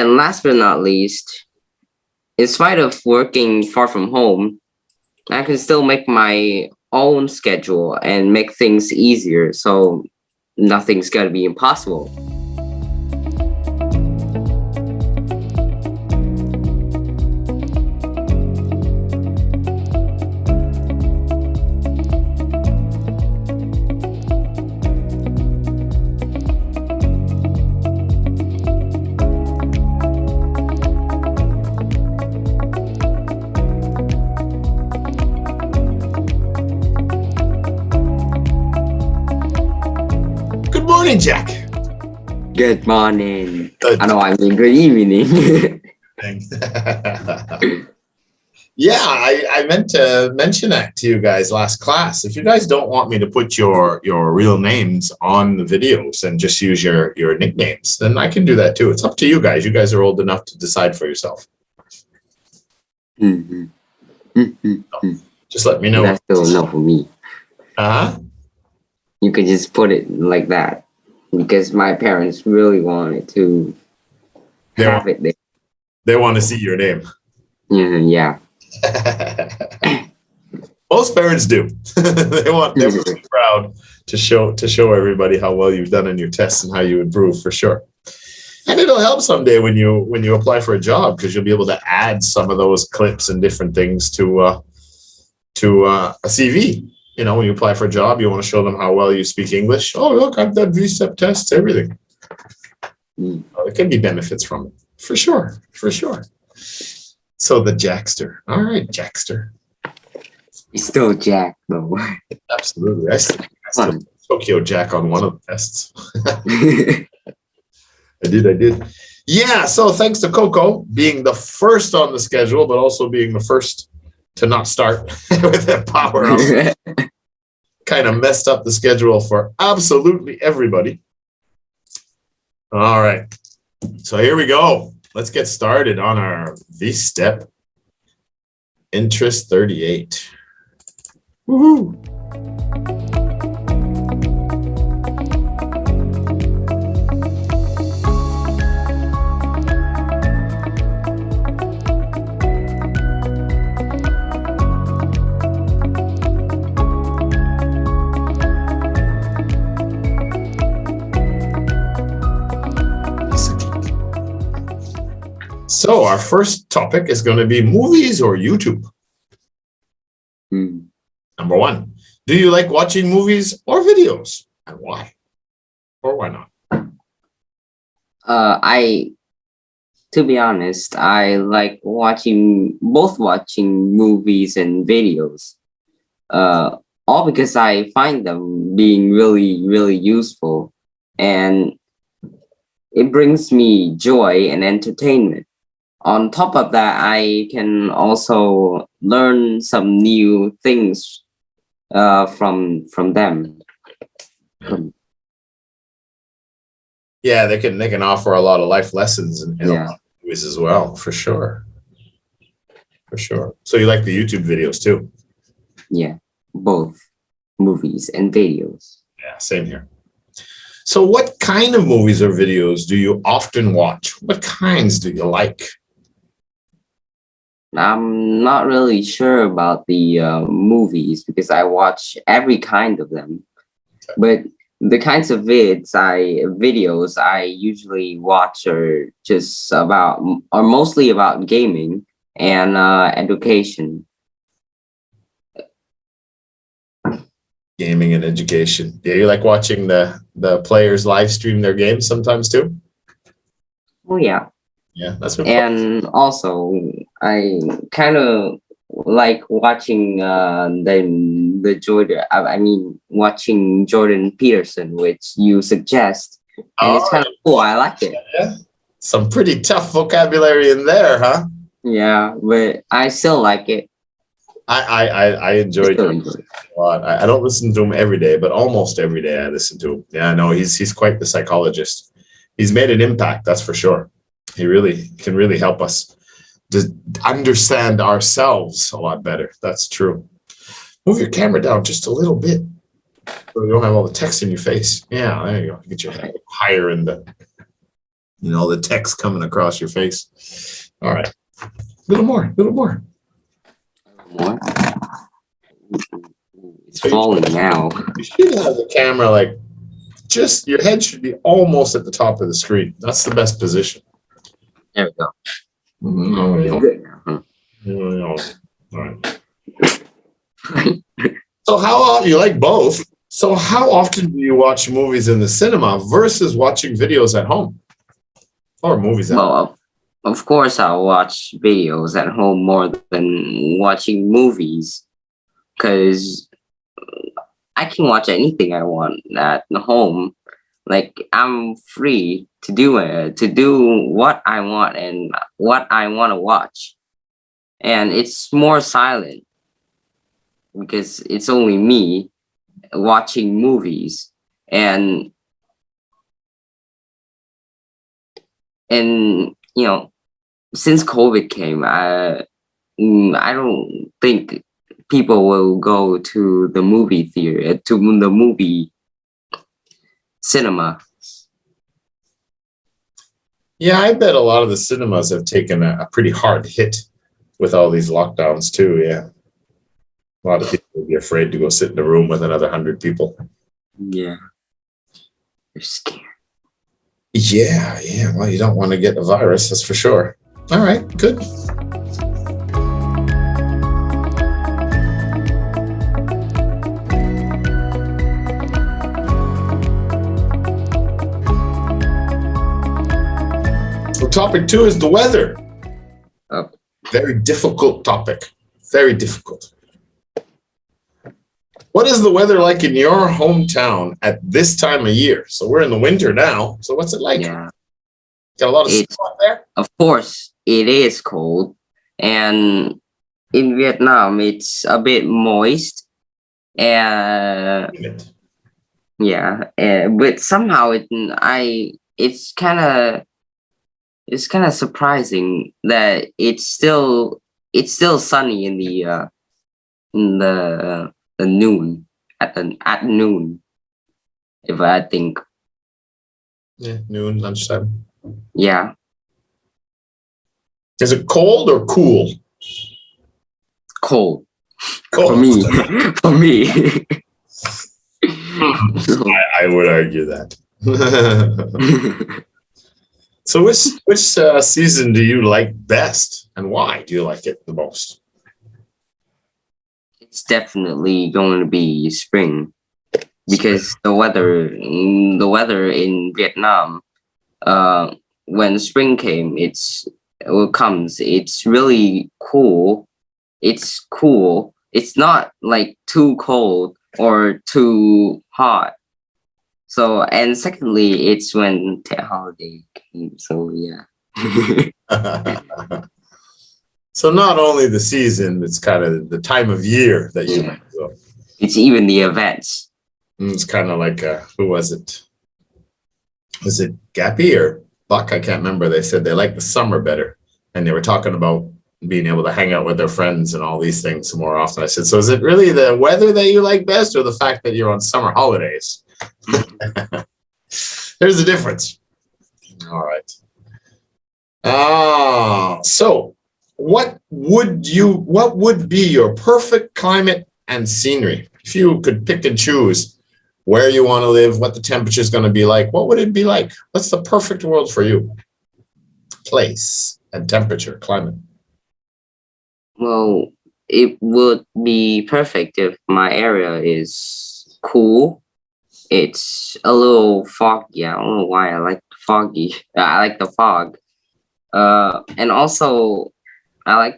And last but not least, in spite of working far from home, I can still make my own schedule and make things easier, so nothing's gonna be impossible. Good morning, Jack. Good morning. Good. I know I mean good evening. Thanks. Yeah, I meant to mention that to you guys last class. If you guys don't want me to put your real names on the videos and just use your nicknames, then I can do that too. It's up to you guys. You guys are old enough to decide for yourself. Just let me know. That's still enough for me. Uh-huh. You could just put it like that because my parents really wanted to have it there. They want to see your name. Yeah. Most parents do. They want to be proud to show everybody how well you've done in your tests and how you improve for sure. And it'll help someday when you apply for a job, because you'll be able to add some of those clips and different things to a CV. You know, when you apply for a job, you want to show them how well you speak English. Oh, look, I've done Vstep tests, everything. There can be benefits from it, for sure, for sure. So the Jackster. All right, Jackster. He's still Jack, though. Absolutely. I still Tokyo Jack on one of the tests. I did. Yeah, so thanks to Coco being the first on the schedule, but also being the first to not start with that power up. Kind of messed up the schedule for absolutely everybody. All right. So here we go. Let's get started on our Vstep Interest 38. Woohoo! So our first topic is going to be movies or YouTube. Number one, do you like watching movies or videos, and why? Or why not? To be honest, I like watching movies and videos. All because I find them being really, really useful, and it brings me joy and entertainment. On top of that, I can also learn some new things from them. Yeah, they can offer a lot of life lessons in a lot of movies as well, for sure. For sure. So you like the YouTube videos too? Yeah, both movies and videos. Yeah, same here. So what kind of movies or videos do you often watch? What kinds do you like? I'm not really sure about the movies because I watch every kind of them. But the kinds of videos I usually watch are mostly about gaming and education. Gaming and education. Yeah, you like watching the players live stream their games sometimes too? Oh yeah. Yeah, that's what. And also, I kind of like watching watching Jordan Peterson, which you suggest, and it's kind of cool. I like it. Yeah. Some pretty tough vocabulary in there, huh? Yeah, but I still like it. I enjoyed him a lot. I don't listen to him every day, but almost every day I listen to him. Yeah, no, he's quite the psychologist. He's made an impact, that's for sure. He really can help us to understand ourselves a lot better. That's true. Move your camera down just a little bit so you don't have all the text in your face. Yeah, there you go. Get your head higher in the You know, the text coming across your face. All right. Little more. More. It's falling now. You should have the camera like just your head should be almost at the top of the screen. That's the best position. There we go. No. All right. So how often you like both? So how often do you watch movies in the cinema versus watching videos at home? Or movies at home? Well, of course, I'll watch videos at home more than watching movies, because I can watch anything I want at home. Like, I'm free to do it, to do what I want and what I want to watch. And it's more silent because it's only me watching movies. And you know, since COVID came, I don't think people will go to the movie theater, to the movie cinema. Yeah, I bet a lot of the cinemas have taken a pretty hard hit with all these lockdowns too. Yeah, a lot of people would be afraid to go sit in a room with another 100 people. Yeah, they're scared. Yeah. Well, you don't want to get the virus, that's for sure. All right, good. So topic 2 is the weather. Oh. Very difficult topic. Very difficult. What is the weather like in your hometown at this time of year? So we're in the winter now. So what's it like? Yeah. Got a lot of snow out there? Of course, it is cold. And in Vietnam, it's a bit moist. And yeah, but somehow it's kind of surprising that it's still sunny in the noon at noon, if I think. Yeah, noon, lunchtime. Yeah. Is it cold or cool? Cold. Cold. For me. I would argue that. So which season do you like best, and why do you like it the most? It's definitely going to be spring, because the weather in Vietnam, when spring comes, it's really cool. It's cool. It's not like too cold or too hot. So, and secondly, it's when the holiday came. So yeah. So not only the season, it's kind of the time of year that you like. So. It's even the events. It's kind of like, who was it? Was it Gappy or Buck? I can't remember. They said they like the summer better. And they were talking about being able to hang out with their friends and all these things more often. I said, so is it really the weather that you like best, or the fact that you're on summer holidays? There's a difference. All right. So what would be your perfect climate and scenery? If you could pick and choose where you want to live, what the temperature is going to be like, what would it be like? What's the perfect world for you? Place and temperature, climate. Well, it would be perfect if my area is cool. It's a little foggy. I don't know why I like foggy. I like the fog. And also I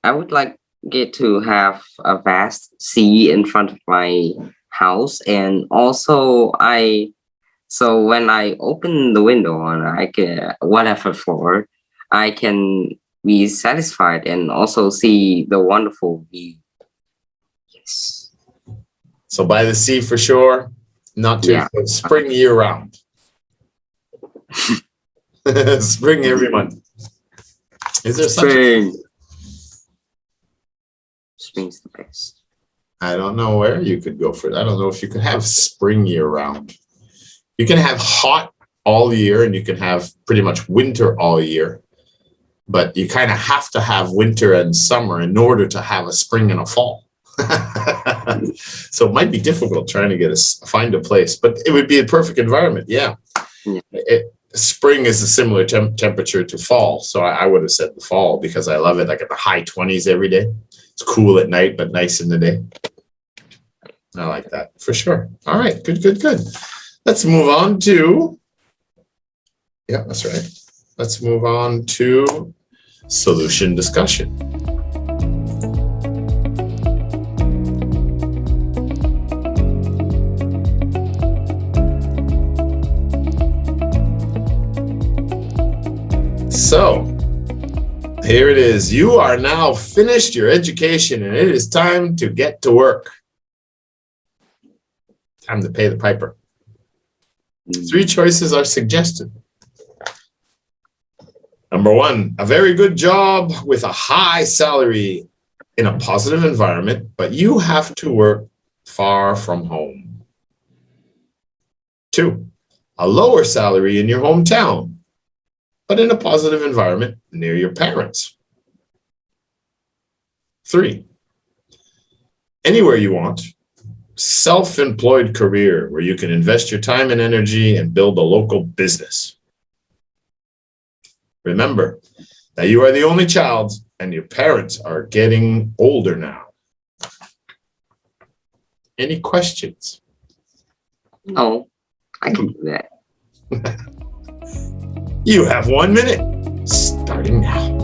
would like it to have a vast sea in front of my house, and also so when I open the window on whatever floor, I can be satisfied and also see the wonderful view. Yes. So by the sea for sure, not too spring year round. Spring every month. Is there spring? Spring's the best. I don't know where you could go for it. I don't know if you could have spring year round. You can have hot all year, and you can have pretty much winter all year. But you kind of have to have winter and summer in order to have a spring and a fall. So it might be difficult trying to find a place, but it would be a perfect environment. Yeah. Spring is a similar temperature to fall. So I would have said the fall because I love it. Like at the high 20s every day. It's cool at night, but nice in the day. I like that for sure. All right. Good. Let's move on to, yeah, that's right. Let's move on to solution discussion. So here it is. You are now finished your education and it is time to get to work. Time to pay the piper. 3 choices are suggested. Number 1, a very good job with a high salary in a positive environment, but you have to work far from home. 2, a lower salary in your hometown, but in a positive environment near your parents. 3, anywhere you want, self-employed career where you can invest your time and energy and build a local business. Remember that you are the only child and your parents are getting older now. Any questions? No, I can do that. You have 1 minute, starting now.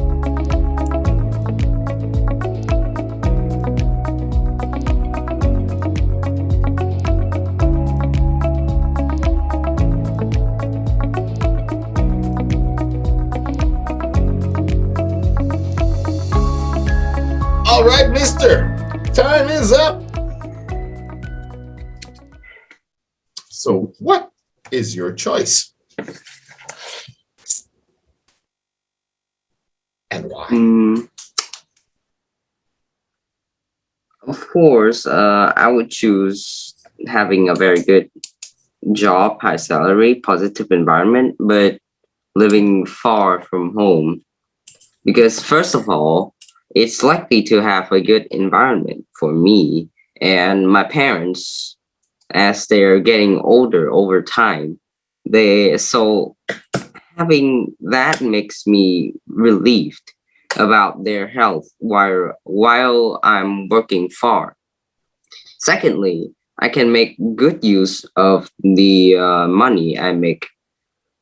All right, mister, time is up. So what is your choice? And why? Of course, I would choose having a very good job, high salary, positive environment, but living far from home. Because first of all, it's likely to have a good environment for me and my parents as they're getting older over time. So having that makes me relieved about their health while I'm working far. Secondly, I can make good use of the money I make.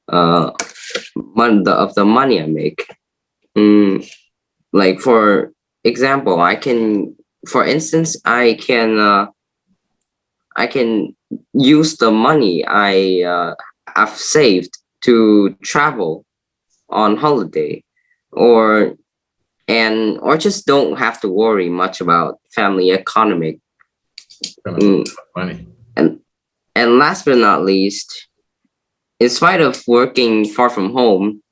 Of the money I make. Like for example, I can use the money I've saved to travel on holiday, or just don't have to worry much about family economic. Money. And last but not least, in spite of working far from home,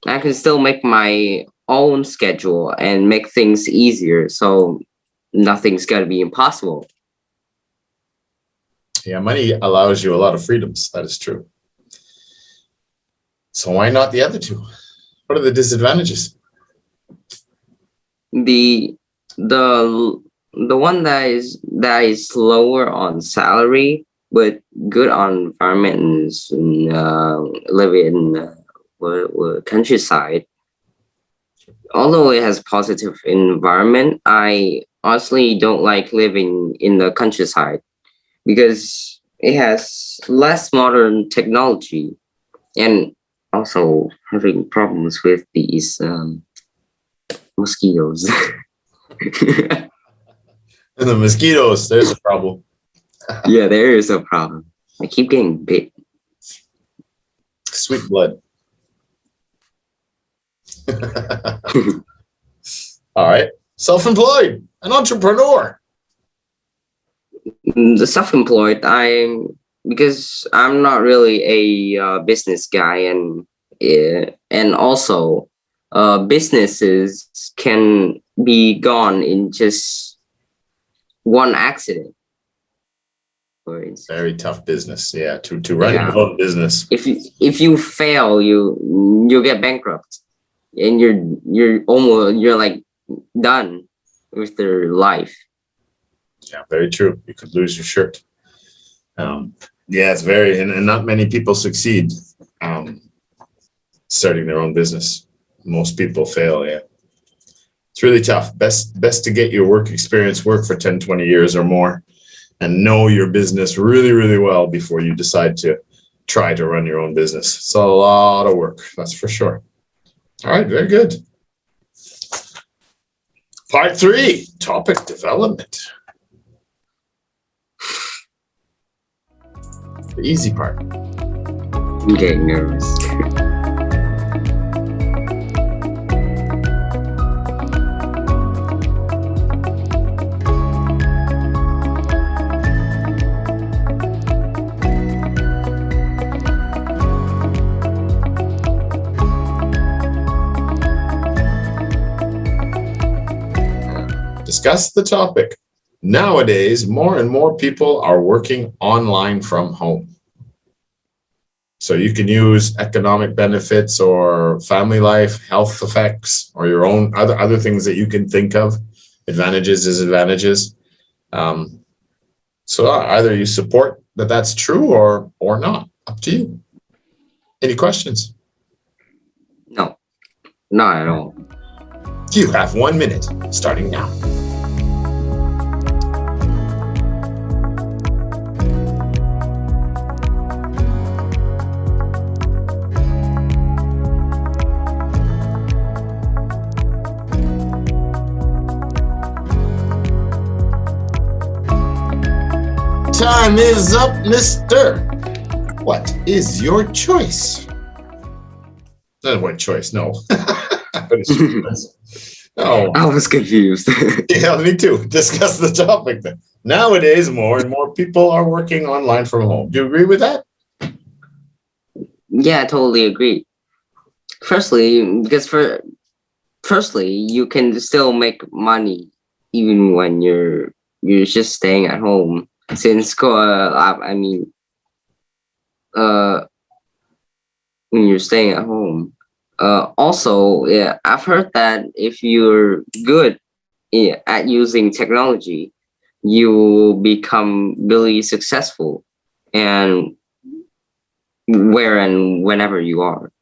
I can still make my own schedule and make things easier, so nothing's gonna be impossible. Yeah, money allows you a lot of freedoms. That is true. So why not the other two? What are the disadvantages? The one that is lower on salary but good on environment is live in countryside. Although it has positive environment, I honestly don't like living in the countryside because it has less modern technology and also having problems with these mosquitoes. And the mosquitoes, there's a problem. Yeah, there is a problem. I keep getting bit. Sweet blood. All right. Self-employed, an entrepreneur. The self-employed, because I'm not really a business guy, and also businesses can be gone in just one accident. words. Very tough business. Yeah, to run your own business. If you fail, you get bankrupt, and you're like done with their life. Yeah, very true. You could lose your shirt. Yeah, it's very, and not many people succeed starting their own business. Most people fail. Yeah, it's really tough. Best to get your work experience, work for 10, 20 years or more, and know your business really, really well before you decide to try to run your own business. It's a lot of work, that's for sure. All right, very good. Part 3, topic development. The easy part. I'm getting nervous. Discuss the topic. Nowadays, more and more people are working online from home. So you can use economic benefits or family life, health effects, or your own other things that you can think of, advantages, disadvantages. So either you support that that's true or not, up to you. Any questions? No, not at all. You have 1 minute, starting now. Time is up, mister. What is your choice? Not one choice, no. But it's your choice. No. I was confused. Yeah, me too. Discuss the topic then. Nowadays, more and more people are working online from home. Do you agree with that? Yeah, I totally agree. Firstly, you can still make money even when you're just staying at home. Since when you're staying at home. Also, yeah, I've heard that if you're good at using technology, you will become really successful and where and whenever you are.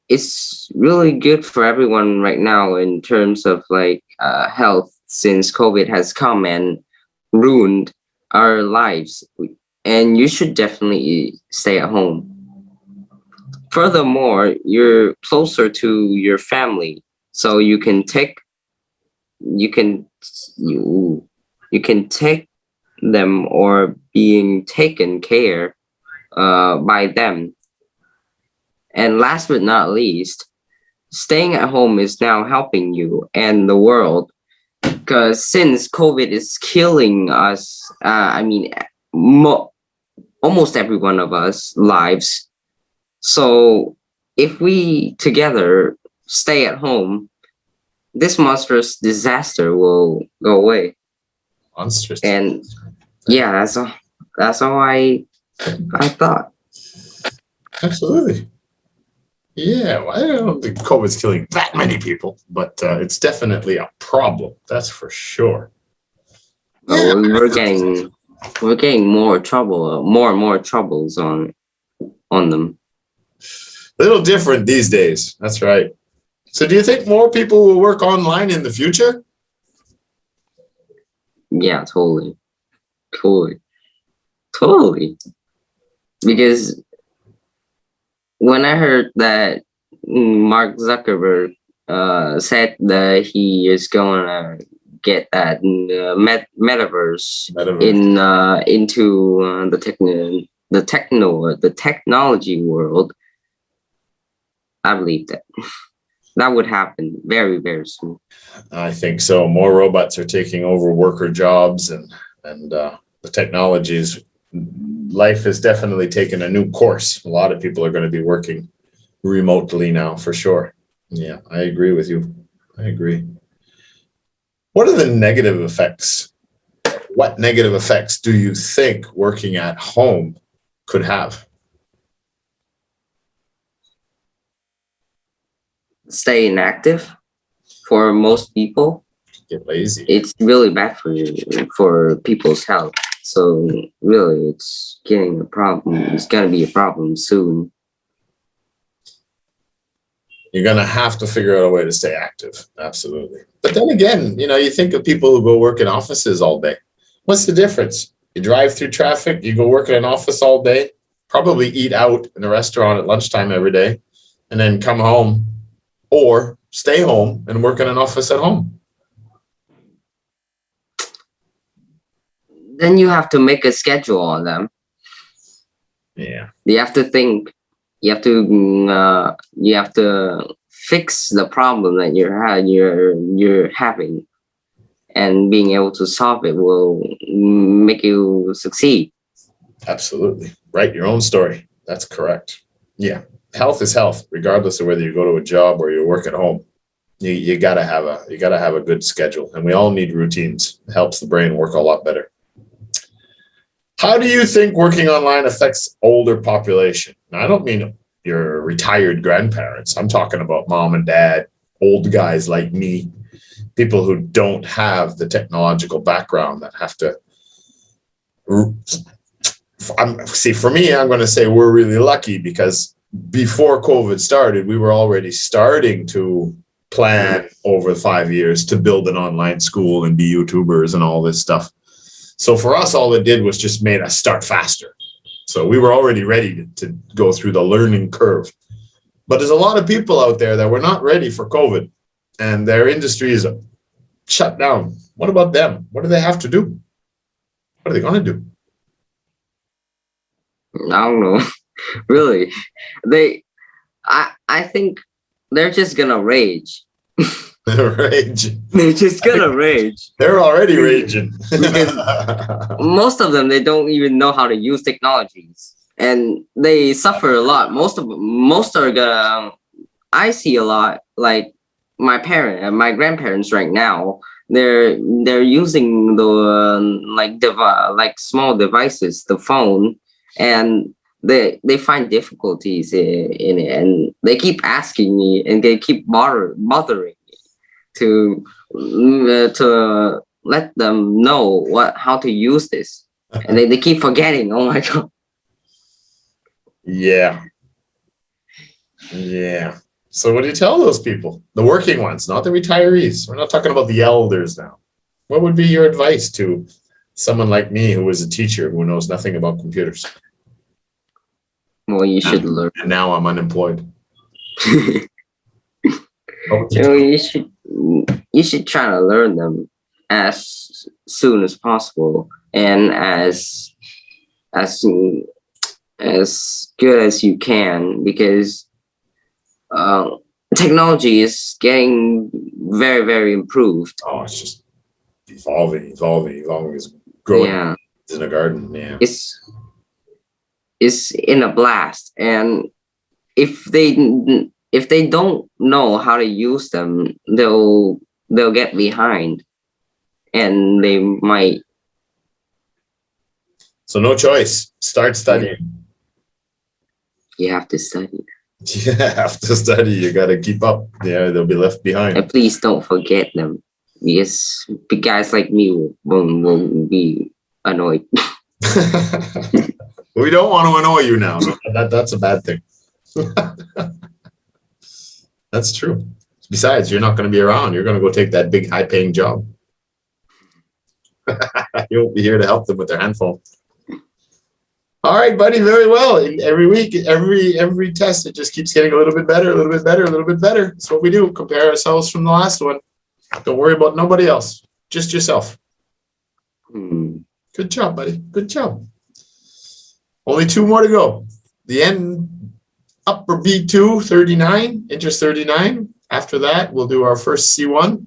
It's really good for everyone right now in terms of like health, since COVID has come and ruined our lives, and you should definitely stay at home. Furthermore, you're closer to your family, so you can take them or being taken care by them. And last but not least, staying at home is now helping you and the world, because since COVID is killing us, almost every one of us lives. So if we together stay at home, this monstrous disaster will go away. Monstrous. And yeah, that's all I thought. Absolutely. Yeah, well, I don't think COVID's killing that many people, but it's definitely a problem. That's for sure. Yeah. We're getting more and more troubles on them. A little different these days. That's right. So do you think more people will work online in the future? Yeah, totally. Because when I heard that Mark Zuckerberg said that he is going to get that metaverse into the technology world, I believe that would happen very, very soon. I think so. More robots are taking over worker jobs, and the technologies. Life has definitely taken a new course. A lot of people are going to be working remotely now, for sure. Yeah, I agree with you. I agree. What are the negative effects what negative effects do you think working at home could have? Stay inactive for most people. Get lazy. It's really bad for you, for people's health. So really, it's getting a problem. It's gonna be a problem soon. You're gonna have to figure out a way to stay active. Absolutely. But then again, you think of people who go work in offices all day. What's the difference? You drive through traffic, you go work in an office all day, probably eat out in a restaurant at lunchtime every day, and then come home or stay home and work in an office at home. Then you have to make a schedule on them. Yeah. You have to think. You have to fix the problem that you're having, and being able to solve it will make you succeed. Absolutely. Write your own story. That's correct. Yeah. Health is health, regardless of whether you go to a job or you work at home. You gotta have a good schedule, and we all need routines. It helps the brain work a lot better. How do you think working online affects older population? Now, I don't mean your retired grandparents. I'm talking about mom and dad, old guys like me, people who don't have the technological background that have to. See, for me, I'm going to say we're really lucky because before COVID started, we were already starting to plan over 5 years to build an online school and be YouTubers and all this stuff. So for us, all it did was just made us start faster. So we were already ready to go through the learning curve. But there's a lot of people out there that were not ready for COVID, and their industry is shut down. What about them? What do they have to do? What are they going to do? I don't know. Really, I think they're just gonna rage. Rage. They're just gonna rage. They're already raging. Because most of them, they don't even know how to use technologies, and they suffer a lot. Most are gonna. I see a lot, like my grandparents right now. They're using the like small devices, the phone, and they find difficulties in it, and they keep asking me, and they keep bothering me to let them know how to use this, and they keep forgetting. Oh my god. Yeah. So what do you tell those people, the working ones, not the retirees? We're not talking about the elders now. What would be your advice to someone like me who is a teacher who knows nothing about computers? Well, you should learn. And now I'm unemployed. You should try to learn them as soon as possible, and as good as you can, because technology is getting very, very improved. Oh, it's just evolving. It's growing in a garden. Yeah. It's in a blast, and if they don't know how to use them, they'll get behind, and they might. So no choice. Start studying. You have to study. You have to study. You got to keep up. Yeah, they'll be left behind. And please don't forget them, because guys like me will be annoyed. We don't want to annoy you now. That's a bad thing. That's true. Besides, you're not going to be around. You're going to go take that big high-paying job. You won't be here to help them with their handphone. All right, buddy. Very well. Every week, every test, it just keeps getting a little bit better, a little bit better, a little bit better. That's what we do. Compare ourselves from the last one. Don't worry about nobody else. Just yourself. Good job, buddy. Good job. Only 2 more to go. The end upper B2, 39, interest 39. After that, we'll do our first C1.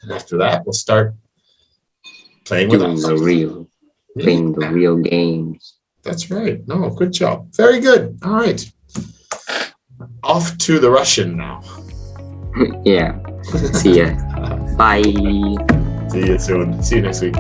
And after that, we'll start playing with playing the real games. That's right. No, good job. Very good. All right. Off to the Russian now. Yeah. See ya. Bye. See you soon. See you next week.